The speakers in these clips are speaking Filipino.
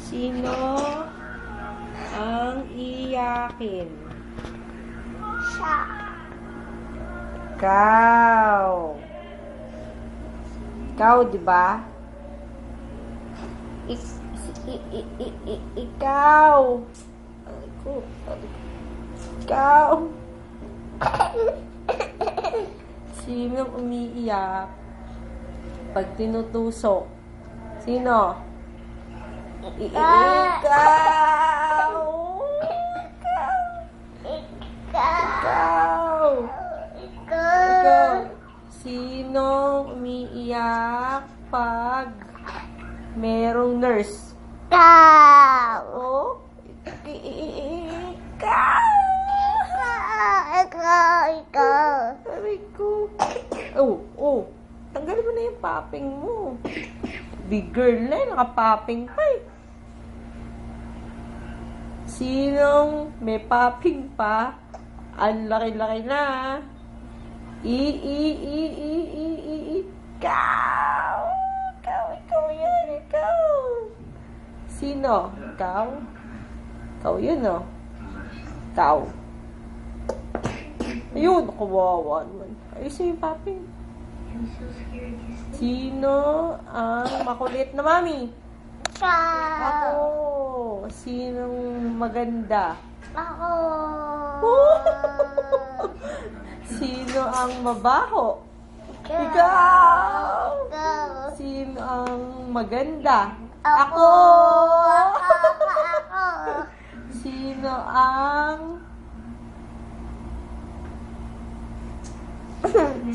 Sino ang iyakin? Siya. Ikaw. Ikaw, di ba? Ikaw. Ikaw. Sinong umiiyak pag tinutusok? Sino? Ikaw. Ikaw. Ikaw. Sinong umiiyak pag merong nurse? Ikaw. Oh? Ikaw. Ikaw. Sabi ko. Oh. Tanggalin mo na yung popping mo. Big girl na yun. Nakapopping pa eh. Sinong may popping pa? Ang laki-laki na. Ikaw. Ikaw yun, ikaw. Sino? Ikaw? Ikaw yun, oh. Ikaw. Ayun, kawawa naman. Ayusin yung popping. Sino ang makulit na mami? Ikaw. Ako. Sinong maganda? Ako. Sino ang mabaho? Ikaw. Ikaw. Sino ang maganda? Ako. Sino ang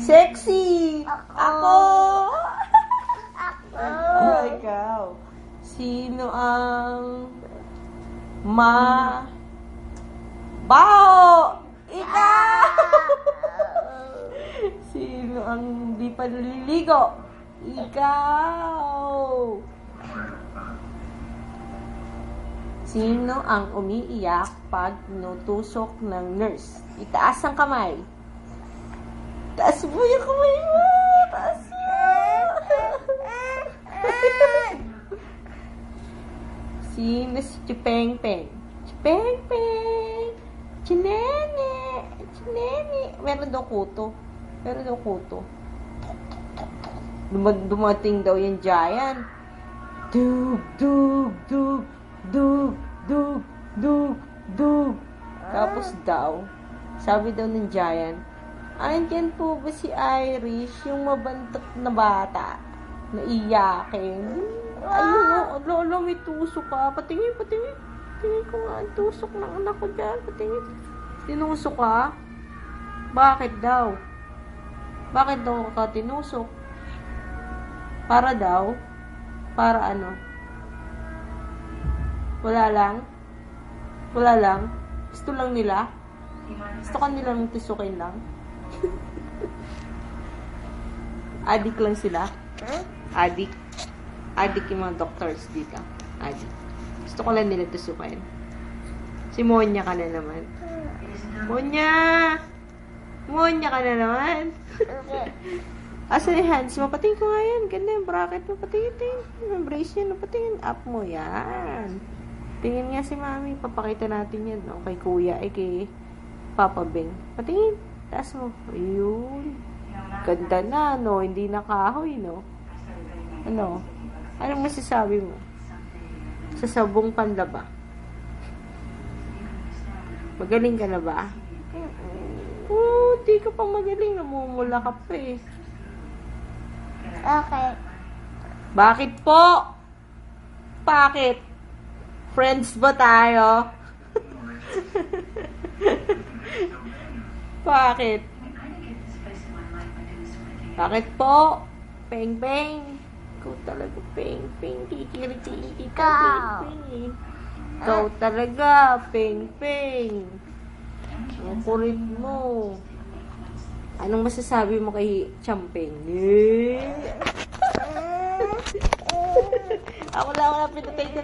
sexy? Ako. Oh, ikaw. Sino ang baho? Ikaw. Sino ang di pa naliligo? Ikaw. Sino ang umiiyak pag tinutusok ng nurse? Itaas ang kamay. Taas mo yung kamay mo. Taas mo. Sino si Chipeng-peng? Chipeng-peng. Chinene. Meron daw kuto. Dumating daw yung giant. Dug. Tapos daw, sabi daw ng giant, andyan po ba si Irish, yung mabantot na bata, na iyakin? Ayun, lolo, may tusok ka. Patingin. Tingin ko nga ang tusok ng anak ko dyan. Patingin. Tinusok ka? Bakit daw? Bakit daw ka tinusok? Para daw? Para ano? Wala lang? Gusto lang nila? Gusto ka nilang tusukin lang? Adik lang sila? Adik yung mga doctors dito. Adik. Gusto ko lang nila tusukin. Si Monya ka na naman. Monya ka na naman. Asan yung hands mo? Patingin ko nga yan. Ganda yung bracket mo. Patingin. Yung brace yan. Patingin. Up mo yan. Tingin nga si mami. Papakita natin yan. No? Kay kuya. Kay Papa Beng. Patingin. Taas mo. Ayun. Ganda na, no? Hindi nakahoy, no? Ano? Anong masasabi mo? Sa sabong panlaba. Magaling ka na ba? Di ka pa magaling. Namumula ka pa eh. Okay. Bakit po? Bakit? Friends ba tayo? Bakit? Bakit po? Peng. Ikaw talaga, peng. Kikiriti. Ikaw talaga, peng. Ang kulit mo. Anong masasabi mo kay Champeng? Ako lang pinatay ka.